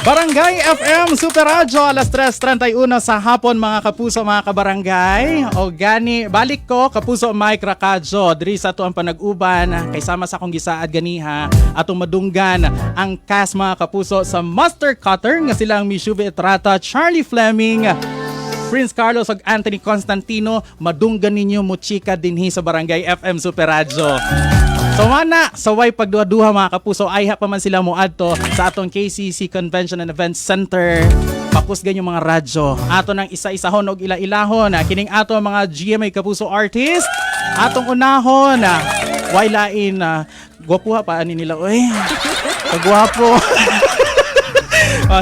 Barangay FM Super Radio, alas 3:31 sa hapon mga kapuso, mga kabarangay. O gani, balik ko, kapuso Mike Racadjo, diri sa ito ang panag-uban, kay sama sa akong gisaad ganiha, atong madunggan ang cast mga kapuso sa Master Cutter, nga silang Mishuve Etrata, Charlie Fleming, Prince Carlos ug Anthony Constantino. Madunggan ninyo mo chika dinhi sa Barangay FM Super Radio. So mana, saway pagduha-duha mga kapuso, ay pa man sila mo adto sa atong KCC Convention and Events Center. Pakusgan yung mga radyo. Ato nang isa-isahon og ila-ilahon. Kining ato mga GMA Kapuso artist. Atong unahon. Wailain. Gwapuha pa ani nila. Uy, pagwapo.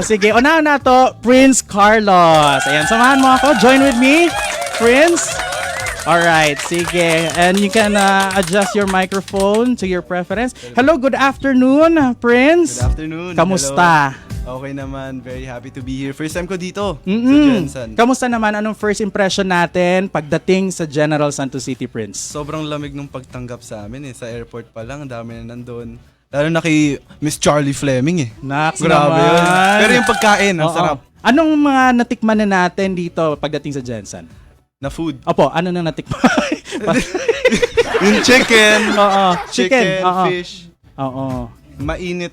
Sige, unahan na to, Prince Carlos. Ayan, samahan mo ako. Join with me, Prince. Alright, sige. And you can adjust your microphone to your preference. Hello, good afternoon, Prince. Good afternoon. Kamusta? Hello. Okay naman. Very happy to be here. First time ko dito sa Jensen. Kamusta naman? Anong first impression natin pagdating sa General Santos City, Prince? Sobrang lamig nung pagtanggap sa amin eh. Sa airport pa lang, ang dami na nandun. Lalo na kay Miss Charlie Fleming eh. Naks Grabe naman. yun. Pero yung pagkain, ang Oo. sarap. Anong mga natikman na natin dito pagdating sa Jensen? Na food. Opo, ano nang natikman? Yung chicken. Oo, Chicken, oo. fish. Oo. Mainit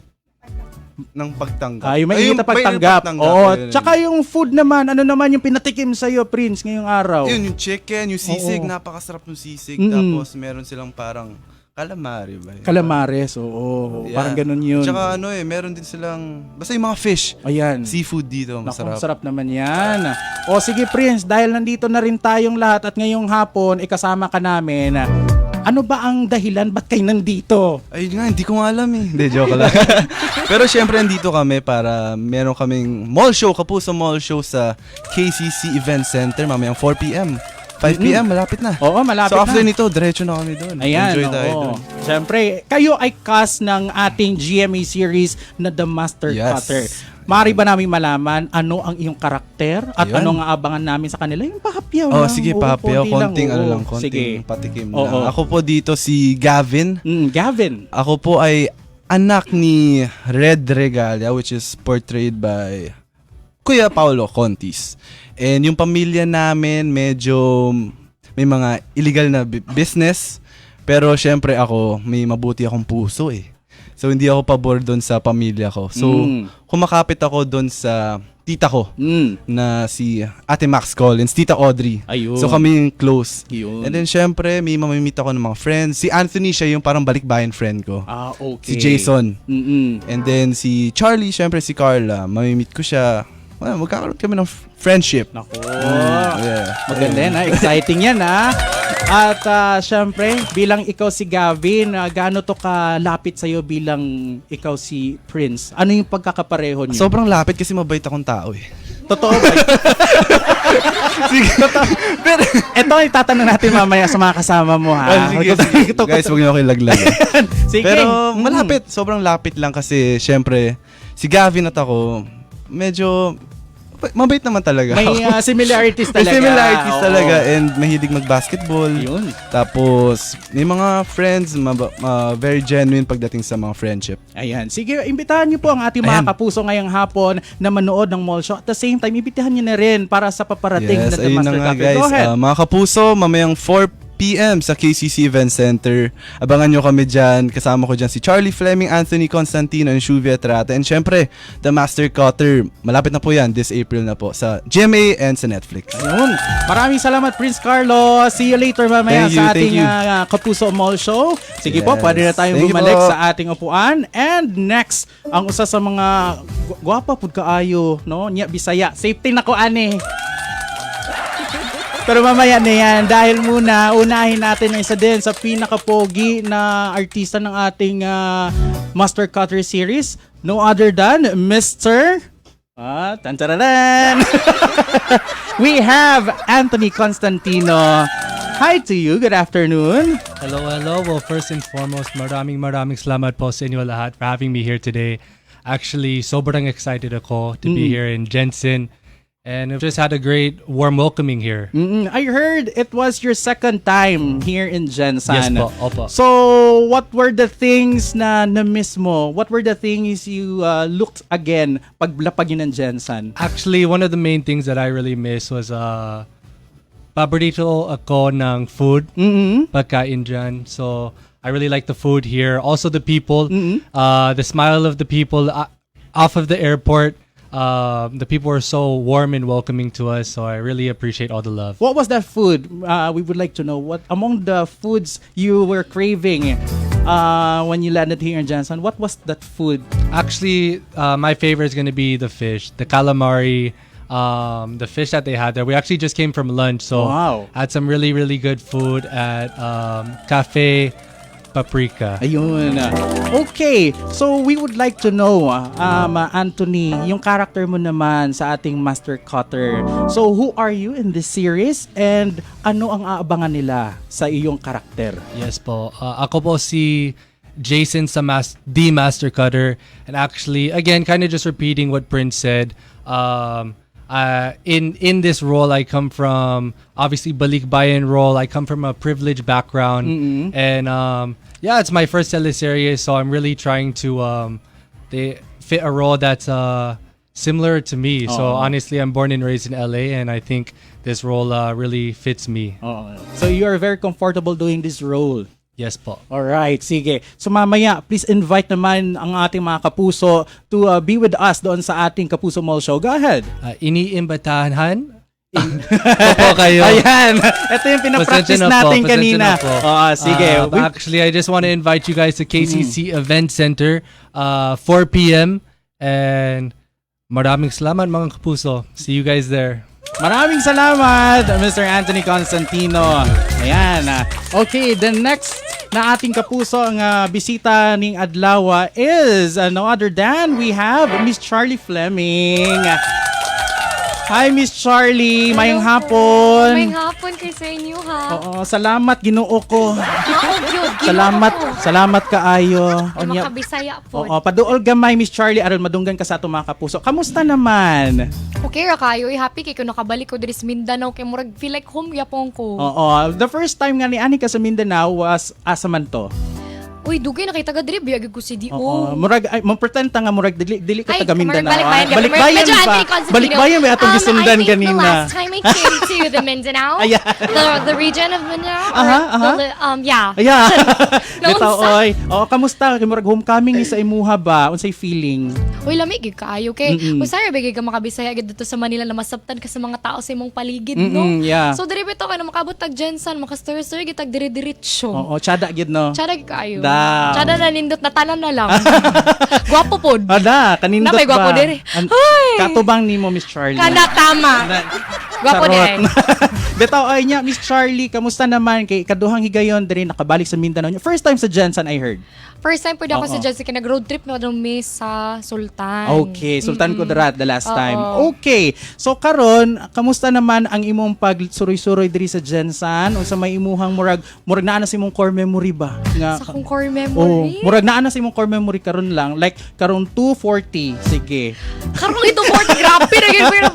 ng pagtanggap. Yung mainit na pagtanggap. Oo. Tsaka yung food naman, ano naman yung pinatikim sa'yo, Prince, ngayong araw? Yun, yung chicken, yung sisig. Oo. Napakasarap ng sisig. Tapos meron silang parang calamari ba? Calamares, oo. Yeah. Parang ganun yun. Tsaka meron din silang, basta yung mga fish. Ayan. Seafood dito, Naku, masarap. sarap naman yan. O sige, Prince, dahil nandito na rin tayong lahat at ngayong hapon, ikasama ka namin. Ano ba ang dahilan? Ba't kayo nandito? Ayun nga, hindi ko nga alam eh. Hindi, joke lang. Pero syempre, nandito kami para meron kaming mall show, Kapuso Mall Show sa KCC Event Center mamayang 4 p.m. 5 p.m. malapit na. Oo, malapit So after na. nito, diretso na kami doon. Ayan, Enjoy tayo oo. doon. Siyempre, kayo ay cast ng ating GMA series na The Master Yes. Cutter. Maaari ba namin malaman ano ang iyong karakter at Ayun. ano nga abangan namin sa kanila? Yung pahapyaw Oh, lang. sige, Oo, papyaw. Konting oo. lang, konting Sige. patikim Oo. lang. Ako po dito si Gavin. Gavin. Ako po ay anak ni Red Regalia, which is portrayed by Kuya Paolo Contis. And yung pamilya namin medyo may mga illegal na business. Pero syempre ako, may mabuti akong puso eh. So hindi ako pabor doon sa pamilya ko. So kumakapit ako doon sa tita ko na si Ate Max Collins, Tita Audrey. Ayun. So kami yung close. Yun. And then syempre may mamimit ako ng mga friends. Si Anthony, siya yung parang balikbayan friend ko. Okay. Si Jason. Mm-mm. And then si Charlie, syempre si Carla. Mamimit ko siya. Well, magkakaroon kami ng friendship. Naku. Yeah. Maganda yan, ha? Exciting yan, ha? At syempre, bilang ikaw si Gavin, gaano to kalapit sa'yo bilang ikaw si Prince? Ano yung pagkakapareho niyo? Sobrang lapit kasi mabait akong tao eh. Totoo ba? Sige. Pero, ito itatanong natin mamaya sa mga kasama mo, ha? Sige. Guys, huwag niyo ako ilaglag. Sige. Pero malapit. Sobrang lapit lang kasi syempre, si Gavin at ako, medyo mabait naman talaga. May similarities May talaga. similarities Oo. talaga and mahilig mag-basketball. Yun. Tapos, may mga friends, very genuine pagdating sa mga friendship. Ayan. Sige, imbitahan niyo po ang ating mga Ayan. kapuso ngayong hapon na manood ng mall show. At the same time, imbitahan niyo na rin para sa paparating na The ayun na Master nga Cutter. guys. Go ahead. Mga kapuso, mamayang 4 p.m. sa KCC Event Center. Abangan nyo kami dyan. Kasama ko dyan si Charlie Fleming, Anthony Constantino, and Shuvia Etrata. And syempre, The Master Cutter. Malapit na po yan. This April na po sa GMA and sa Netflix. Ayun. Maraming salamat, Prince Carlos. See you later mamaya Thank you, sa thank ating you. Kapuso Mall Show. Sige po, Yes. pwede na tayong Thank you bumalik po. sa ating upuan. And next, ang usa sa mga gwapa pud kaayo, no? Nya Bisaya. Safety na ko ani. Pero mamaya na yan, dahil muna, unahin natin ang isa din sa pinaka-pogi na artista ng ating Master Cutter series. No other than Mr. Tantararan! We have Anthony Constantino. Hi to you, good afternoon. Hello, hello. Well, first and foremost, maraming salamat po sa inyo lahat for having me here today. Actually, sobrang excited ako to be here in Jensen. And we've just had a great warm welcoming here. I heard it was your second time here in Jensen. Yes po, opo. So, what were the things na na-miss mo? What were the things you looked again paglapag yun ng Jensen? Actually, one of the main things that I really miss was paborito ako ng food, pagkain dyan. So, I really like the food here. Also, the people, the smile of the people off of the airport. The people were so warm and welcoming to us, so I really appreciate all the love. What was that food? We would like to know what among the foods you were craving when you landed here in Jensen. What was that food? Actually, my favorite is going to be the fish, the calamari, the fish that they had there. We actually just came from lunch, so Wow. had some really, really good food at Cafe Paprika. Ayun. Okay, so we would like to know, Anthony, yung character mo naman sa ating Master Cutter. So, who are you in this series and ano ang aabangan nila sa iyong karakter? Yes po. Ako po si Jason sa the Master Cutter. And actually, again, kind of just repeating what Prince said. In this role, I come from obviously Balikbayan role. I come from a privileged background, and yeah, it's my first teleseries, so I'm really trying to they fit a role that's similar to me. So honestly, I'm born and raised in LA, and I think this role really fits me. So, you are very comfortable doing this role? Yes po. Alright, sige. So mamaya, please invite naman ang ating mga kapuso to be with us doon sa ating Kapuso Mall Show. Go ahead. Iniimbatahan po kayo. Ayan. Ito yung pinapractice natin kanina. Sige. Actually, I just want to invite you guys to KCC Event Center, 4 p.m. And maraming salamat mga kapuso. See you guys there. Maraming salamat, Mr. Anthony Constantino. Ayan. Okay, the next na ating kapuso ang bisita ning Adlaw is no other than we have Miss Charlie Fleming. Hi, Miss Charlie. Mayang hapon. Mayang hapon kay sa inyo, ha? Oo, salamat Ginoo ko. Good. Salamat kaayo. Ay, makabisaya po. Oo, paduol gamay Miss Charlie aron madunggan ka sa ato mga kapuso. Kamusta naman? Okay ra kayo. Happy kay kuno nakabalik ko diri sa Mindanao kay murag feel like home yapon ko. Oo, the first time nga ni ani ka sa Mindanao was asa man to? Uy, dugay na kay taga diri biyag ko si Dio. Oo, murag ay mo pretend ta nga murag dili ka Ay, taga Mindanao. Balikbayan ba? Balikbayan ba atong gisundan I think the kanina? last time I came to the Mindanao, Ayan. the region of Mindanao, yeah. Aya. No, Bitaw unsa? oy. Oh, kamusta? Kay murag homecoming ni sa imuha ba? Unsay feeling? Uy, lamig gid kaayo kay usay bigay ka makabisaya gid dito sa Manila na masabtan ka sa mga tao sa imong paligid, no? Yeah. So diri bitaw kay na makabot tag Jensen, makastir-stir gid tag diri-diretso. Oo, tsada gid no. Tsada gid kaayo. Damn. Tsada na nindot na tanan na lang. Gwapo pod. Ada, kanindot Na may ba? gwapo diri. An- Ay! Katubang nimo Miss Charlie. Kana tama. Gwapo Charot. diri. Bitaw ay niya Miss Charlie, kamusta naman kay kaduhang higayon diri nakabalik sa Mindanao niya. First time sa Jensen I heard. First time po ako Oo. sa Jessica nag-road trip na dumi sa Sultan. Okay, Sultan Kudarat the last Oo. time. Okay. So karon, kamusta naman ang imong pagsuroy-suroy diri sa Jensen? Unsa may imuhang murag naa na sa imong core memory ba? Nga Sa akong core Oh, memory. murag naa na sa imong core memory karon lang. Like karon 240. Sige. Karong ito more grabe ra gid pero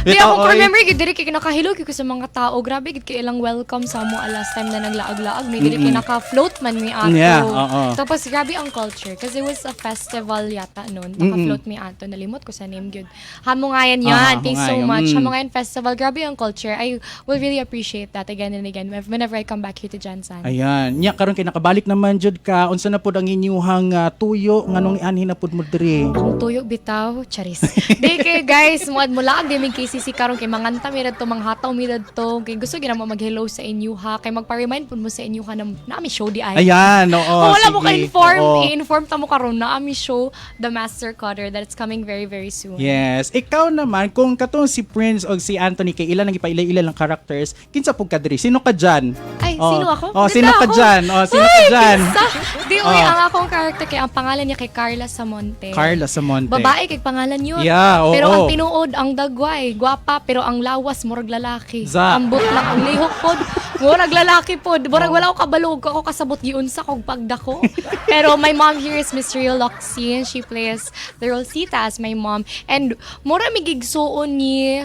di Bitaw, ako core oy. memory gid diri kay nakahilo ko sa mga tao. Grabe gid kay ilang welcome sa mo last time na naglaag-laag mi diri kay naka-float man mi ato. Yeah, oo. Tapos grabe ang culture kasi it was a festival yata noon. Naka-float mi ato. Nalimot ko sa name gyud. Hamongayan yan. Thanks so Hamongayan. much. Hamongayan Festival. Grabe ang culture. I will really appreciate that again and again whenever I come back here to Jensen. Ayan. Nya karon kay nakabalik naman jud ka. Unsa na pud ang inyuhang tuyo nganong ianhin na pud mo diri? Ang tuyo bitaw, charis. Di kay guys, muad mula di mig KCC karon kay manganta mi radto, manghataw mi radto. Kay gusto gyud mo mag-hello sa inyo ha. Kay magpa-remind pud mo sa inyo ha na nami show di ay. Ayan, oo. Oh, wala mo sige. ka-inform. Oo. I-inform ta mo karon na ami show The Master Cutter that it's coming very very soon. Yes. Ikaw naman, kung katong si Prince o si Anthony kay ilan ang ipaila-ila lang characters, kinsa pud ka diri? Sino ka dyan? Ay, Oh. sino ako? Oh, Ganda sino ka ako. dyan? Oh, sino Ay, ka dyan? kinsa? Di, uy, Oh. ang akong character kay, ang pangalan niya kay Carla Samonte. Carla Samonte. Babae kay pangalan yun. Yeah, oo. Pero ang tinuod, ang dagway, gwapa, pero ang lawas, murag lalaki. Za. Ang butlak, ang lihok pod, murag lalaki pod. Murag wala ko kabalog, ako kasabot giunsa kog pagdako. Pero my mom here is Miss Rio Loxie, and she plays the role Sita as my mom. And mura migigsuon ni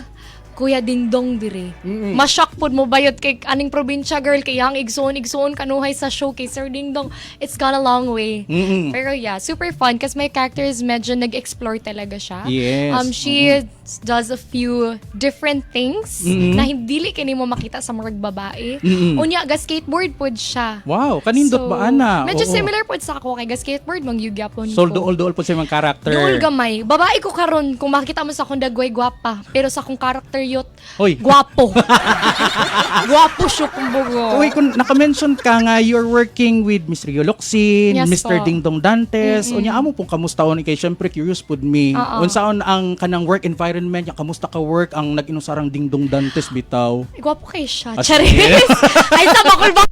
Kuya Dingdong dire. Ma-shock pod mo bayot kay aning probinsya girl kay yang igsoon kanuhay sa show kay Sir Dingdong. It's gone a long way. Pero yeah, super fun kasi my character is medyo nag-explore talaga siya. Yes. She does a few different things na hindi kini mo makita sa mga babae. Unya ga skateboard pod siya. Wow, kanindot ba ana? Medyo Oo. similar pod sa ako kay ga skateboard mangyugyapon So, ko. duol po sa mga character. Duol gamay. Babae ko karon kung makita mo sa akong dagway gwapa, pero sa akong character yot, Hoy. gwapo. Gwapo siya kumbaga. Uy, kung naka-mention ka nga, you're working with Miss Rio Locsin, Yes, Mr. po. Dingdong Dantes. Unya, amo pong kamustaon kay syempre curious pud me. Oo. Unsaon ang kanang work environment, kamusta ka work ang nag-inusarang Dingdong Dantes bitaw? Gwapo kay siya. Ah, Charis. sige. Ay, sabakol ba?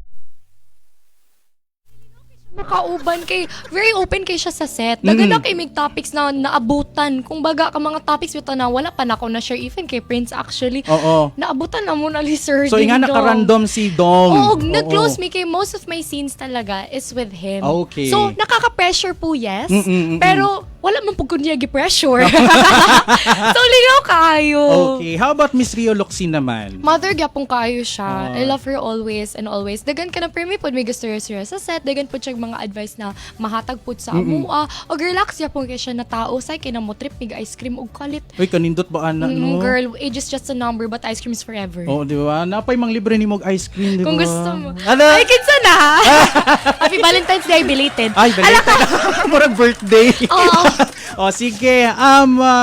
Makauban kay very open kay siya sa set. Nagana kay mig topics na naabutan. Kung baga ka mga topics bitaw na wala pa na ako na share even kay Prince actually. Oo. Naabutan na mo na ni Sir So, nga Dingdong. naka-random si Dong. Oo, nag-close me kay most of my scenes talaga is with him. Okay. So, nakaka-pressure po, yes. Pero, wala man po kunya pressure So, ligaw kayo. Okay. How about Miss Rio Locsin naman? Mother, gyapong kayo siya. I love her always and always. Dagan ka na premi po, may gusto sa set. Dagan po siya mga advice na mahatag po sa amua. O relax gyapong kay siya na tao. Say, kinamo trip, mig ice cream o kalit. Uy, kanindot ba ana, no? Girl, age is just a number but ice cream is forever. Oo, di ba? Napay mang libre ni mog ice cream, di ba? Kung gusto mo. Ano? Ay, kinsa na ha? Happy Valentine's Day, belated. Ay, baliktad. Murag birthday. Oo. O sige,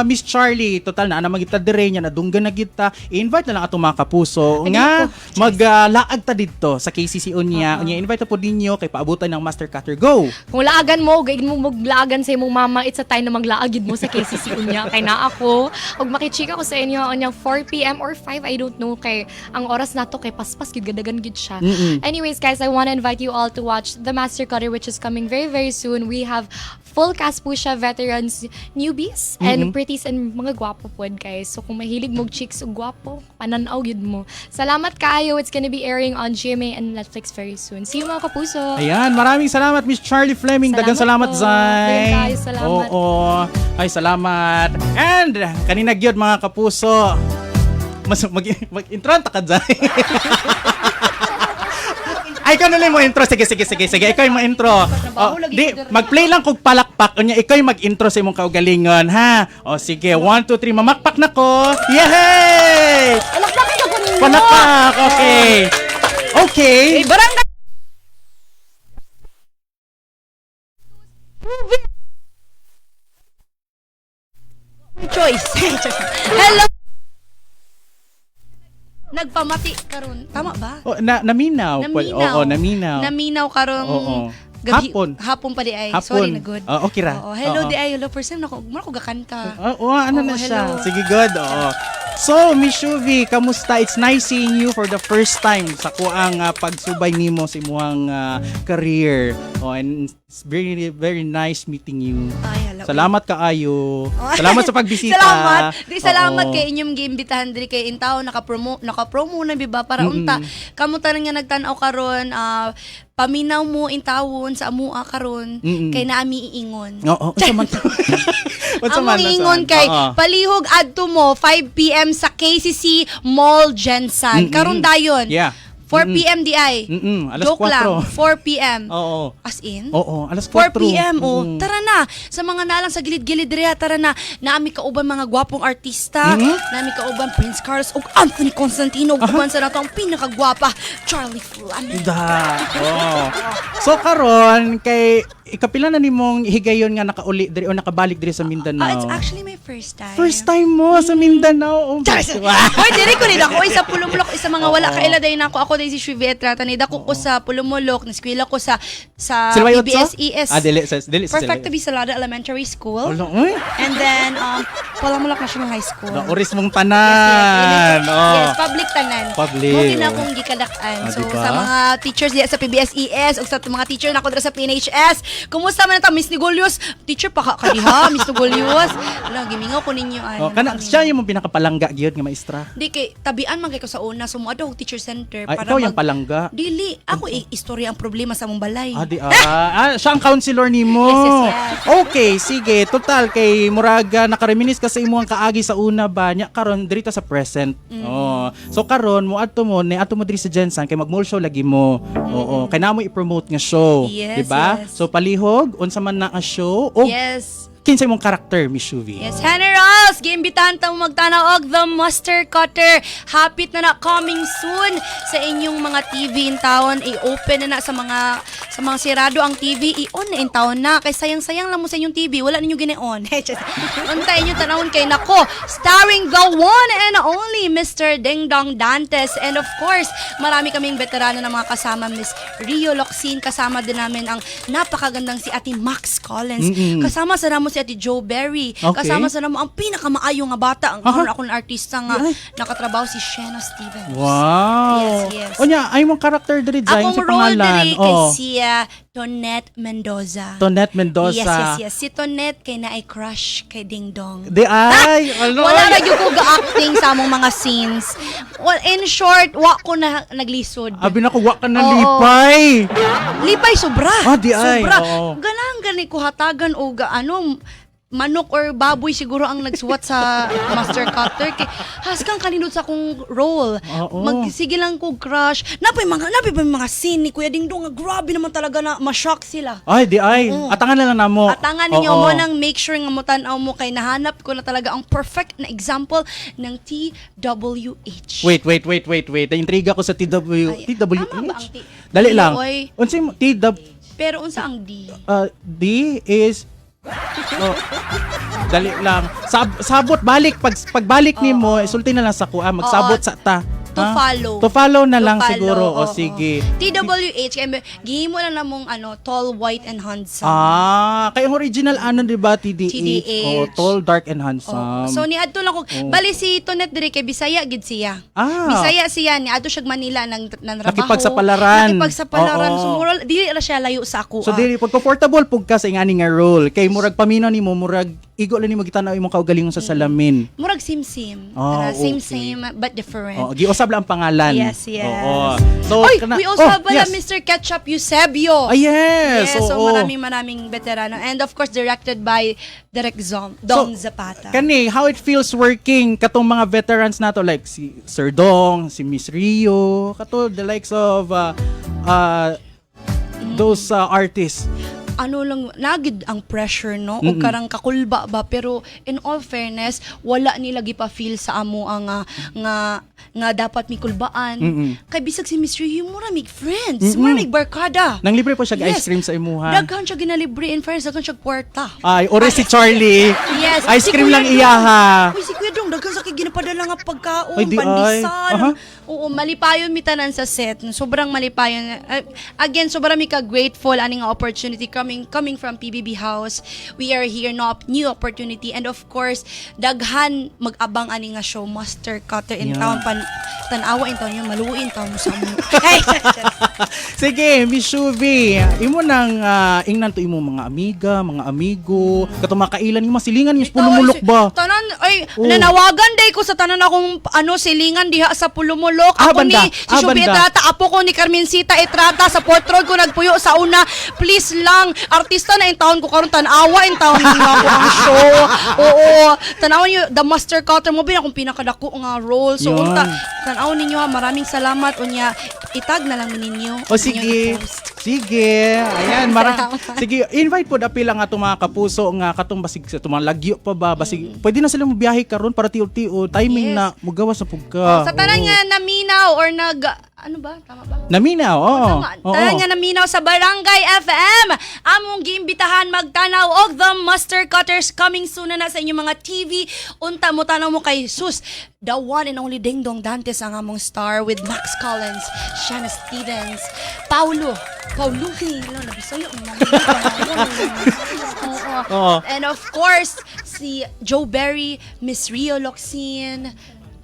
Miss Charlie, total na magita dire niya na dunggan na kita. I-invite na lang atong mga kapuso nga maglaag ta didto sa KCC Unya. Unya invite po ninyo kay paabutan ng Master Cutter Go. Kung laagan mo, gaid mo maglaagan sa imong mama, it's a time na maglaagid mo sa KCC unya. Kay na ako, ug makichika ko sa inyo unyang 4 p.m. or 5, I don't know, kay ang oras nato kay paspas gid gadagan gid siya. Anyways, guys, I want to invite you all to watch The Master Cutter, which is coming very, very soon. We have full cast po siya, veterans, newbies, and pretties, and mga gwapo po, guys. So, kung mahilig mong chicks o gwapo, pananaw yun mo. Salamat kaayo. It's gonna be airing on GMA and Netflix very soon. See you mga kapuso. Ayan, maraming salamat Miss Charlie Fleming. Dagang salamat po. Zay. Dagan kayo, salamat. Oo. Ay, salamat. And kanina gyud mga kapuso. Mag-intro ta ka Zay. Ay, ikaw na lang mo intro. Sige. Ikaw yung mo-intro. Oh, di, mag-play lang kog palakpak. Unya, ikaw yung mag-intro sa imong kaugalingon, ha? O, sige. 1, 2, 3. Mamakpak na ko. Yay! Palakpak. Okay. Okay. Barangay choice. Hello. Nagpamati karon. Tama ba? Oh, naminaw. Naminaw. Oo, naminaw. Naminaw karon. Oo. Gabi, Hapon. Hapon pa di ay. Hapon. Sorry na good. Okay ra. Oo, hello Oo. di ay. Hello first time nako gakanta. Ano Oo, na siya? hello. Sige, good. Oo. So, Miss Shuvi, kamusta? It's nice seeing you for the first time sa kuang pagsubay nimo sa imuhang career. Oh, and it's very, very nice meeting you. Ay, hello. Salamat kaayo. Salamat sa pagbisita. Salamat. Salamat Oo. kay inyong giimbitahan diri kay Intaw naka-promo na biba para unta kamo tanan nga nagtan-aw karon paminaw mo intawon sa amua karon kay naami iingon. Oo, unsa man. Among ingon kay palihog adto mo 5 p.m. sa KCC Mall Jensen. Karon dayon. Yeah. 4 p.m. di ay. Alas Joke 4. lang. 4 p.m. Oo. As in? Oo, alas 4. 4 p.m. Oh, tara na. Sa mga nalang sa gilid-gilid diha, tara na. Naami kauban mga gwapong artista. Naami kauban Prince Carlos ug Anthony Constantino ug uban sa nato ang pinakagwapa Charlie Fleming. Oh. So karon kay ikapila na nimong higayon nga nakauli diri o nakabalik diri sa Mindanao. It's actually my first time. First time mo sa Mindanao. Oh, Hoy, diri ko nila ko isa pulumulok isa mga wala kaila day na ako day si Shuvetra tanay dako ko sa pulumulok niskwela ko sa Silvay Otso? PBSES. Dili sa Perfect to be Salada Elementary School. Wala, uy. And then Palamulak National High School. Oris mong tanan. Yes, public tanan. Public. Mo na akong gikalakan. So diba? sa mga teachers diya sa PBSES ug sa mga teacher nako dira sa PNHS, Kumusta man ta Miss Nigolios? Teacher pa ka diha, Miss Nigolios. Ala, gimingaw ko ninyo ay. Siya yung pinakapalangga gyud nga maestra. Di kay tabian man kay ko sa una sumuado og teacher center Ay, ikaw yung palangga. Dili, ako istorya ang problema sa mong balay. Siya ang counselor nimo. Yes. Okay, sige. Total kay muraga nakareminis ka sa imong kaagi sa una ba nya karon diri ta sa present. Oh. So karon mo adto mo diri sa Jensen kay mag-mall show lagi mo. Oo, kay namo i-promote nga show, Yes, di ba? yes. So palihog unsa man na ang show o Yes. kinsa imong karakter, Miss Shuvi? Yes, Generals! Giimbitahan ta mo magtanaw og The Master Cutter. Hapit na coming soon sa inyong mga TV in town. I-open na sa mga sirado ang TV. I-on na in town na. Kay sayang-sayang lang mo sa inyong TV. Wala ninyo gini-on. Untay inyo tanawon kay nako. Starring the one and only Mr. Ding Dong Dantes. And of course, marami kaming veterano na mga kasama. Miss Rio Locsin. Kasama din namin ang napakagandang si Ate Max Collins. Kasama sa namo si Ate Joe Berry. Okay. Kasama sa namo ang pinakamaayong nga bata, ang karon akong artista nga Ay. nakatrabaho si Shena Stevens. Wow. Yes, yes. Onya, ay mong karakter diri Akong dyan sa role pangalan. diri kay siya Tonette Mendoza. Tonette Mendoza. Yes. Si Tonette kay naay crush kay Ding Dong. Di ay, ano? Wala na gyud ko ga-acting sa among mga scenes. Well, in short, wa ko na naglisod. Abi na ko wa ka na Oo. lipay. Lipay sobra. Di ay. Sobra. Oo. Gani ko hatagan o manok or baboy siguro ang nagsuwat sa Master Cutter kay haskang kanindot sa akong role. Oo. Sige lang ko crush. Napay mga scene ni Kuya Dingdong nga grabe naman talaga na ma-shock sila. Ay, di ay. Atangan na lang namo. Atangan ninyo Oo. mo nang make sure nga mo tanaw mo kay nahanap ko na talaga ang perfect na example ng TWH. Wait. Naintriga ko sa Ay, TWH. tama ba ang Dali lang. Oy. Unsay mo Pero unsa ang D? D is dali lang. Sabot balik pagbalik nimo, isulti na lang sa kuha, magsabot sa ta. To Ha? follow. To follow na To lang follow, siguro. O oo. sige. TWH, kaya gihimo na namong tall, white, and handsome. Kay ang original di ba TDH? TDH. Oh, tall, dark and Oh. handsome. So niadto lang ko, bali si Tonette diri kay Bisaya gid siya. Bisaya siya niadto siya Manila nang trabaho. Nakipagsapalaran. Nakipagsapalaran. Oo. So murag dili ra siya layo sa ako. So dili pag comfortable pug ka sa ingani nga role kay murag paminaw nimo murag igo lang nimo gitanaw imong kaugalingon sa salamin. Murag sim-sim. Okay. Same but different. Oh, giusab lang ang pangalan. Yes. Oo. So Oy, we also have pala yes. Mr. Ketchup Eusebio. Yes. Yes, so oo. maraming veterano. And of course, directed by Direk Dong Zapata. Kani, how it feels working katong mga veterans nato like si Sir Dong, si Miss Rio, kato the likes of those artists. Ano lang, nagid ang pressure, no? O karang kakulba ba? Pero in all fairness, wala nila gipa-feel sa amo ang nga dapat mi kulbaan. Kay bisag si Miss Rio, mura mig friends, mura mig barkada. Nang libre po siya Yes. ice cream sa imuha. Daghan siya ginalibre, in fairness, daghan siya kwarta. Ay, ore si Charlie. Yes. Ice Si cream Kuya lang Dong. iyaha. Uy, si Kuya Dong, daghan sa ginapadala nga pagkaon, Ay, di ay. pandisan. Aha. Oo, malipayon mi tanan sa set. Sobrang malipayon. Again, sobrang mi ka grateful ani nga opportunity coming from PBB House. We are here no new opportunity, and of course, daghan mag-abang ani nga show Master Cutter in Yeah. town tan-awa in town yung maluin taon mo sa mo. Hey, Sige, Miss Shuvi, imo nang ingnan to imo mga amiga, mga amigo, katong makailan yung masilingan yung pulumulok ba? Tanan ay Oh. nanawagan day ko sa tanan akong silingan diha sa Pulumulok. Ako Banda. ni si Shubi Banda. Etrata, apo ko ni Carmencita Etrata sa Port Road ko nagpuyo sa una. Please lang, artista na in town ko karon tan-awa in town ninyo ako ang show. Oo, tanawan niyo The Master Cutter mo bin akong pinakadako nga role. So Yun. unta tanaw ninyo ha, maraming salamat unya. Itag na lang ninyo. O sige. Sige. Ayan, sige, invite po dapil ang atong mga kapuso nga katong basig sa mga lagyo pa ba basig. Pwede na sila mobiyahe karon para tiyo-tiyo. Timing Yes. na mugawas na pugka. Sa tanan nga naminaw or ano ba? Tama ba? Naminaw, oo. Tanan nga naminaw sa Barangay FM. Among giimbitahan magtanaw og The Master Cutters coming soon na sa inyong mga TV. Unta mo tanaw mo kay sus. The one and only Ding Dong Dantes ang among star with Max Collins, Shana Stevens, Paulo, nabisayo Oo. And of course, si Joe Berry, Miss Rio Locsin,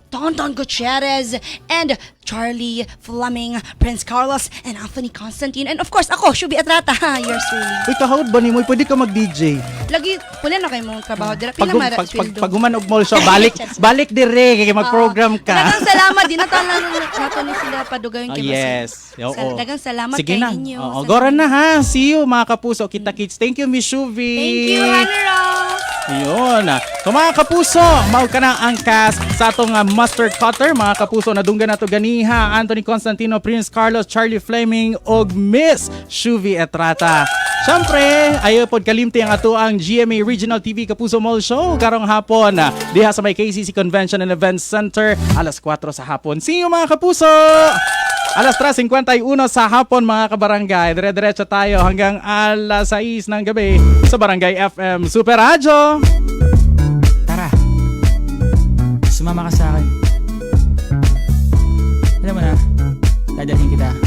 Tonton Gutierrez, and Charlie Fleming, Prince Carlos, and Anthony Constantine. And of course, ako, Shubi Atrata. Yours truly. Uy, kahawd ba ni mo? Pwede ka mag-DJ. Lagi, pula na kayo mong trabaho. Dira, Pag, pinamara, pag human og mall show, balik dire, kaya mag-program ka. Dagang salamat din. Nato ni sila padugayon kay Yes. Oo. Dagang salamat Sige kay na. inyo. Oo, gora na ha. See you mga kapuso. Kita kids. Thank you, Miss Shuvi. Thank you, Hannah Ross. Yun. So mga kapuso, mao ka na ang cast sa atong Mustard Cutter. Mga kapuso, nadunggan nato ganiha. Anthony Constantino, Prince Carlos, Charlie Fleming, og Miss Shuvi Etrata. Siyempre, ayo pod kalimti ang ato ang GMA Regional TV Kapuso Mall Show karong hapon diha sa may KCC Convention and Events Center alas 4 sa hapon. See you mga kapuso! Alas 3:51 sa hapon mga kabarangay. Dire-diretso tayo hanggang alas 6 ng gabi sa Barangay FM Super Radyo. Tara, sumama ka sa akin. Alam mo na, dadalhin kita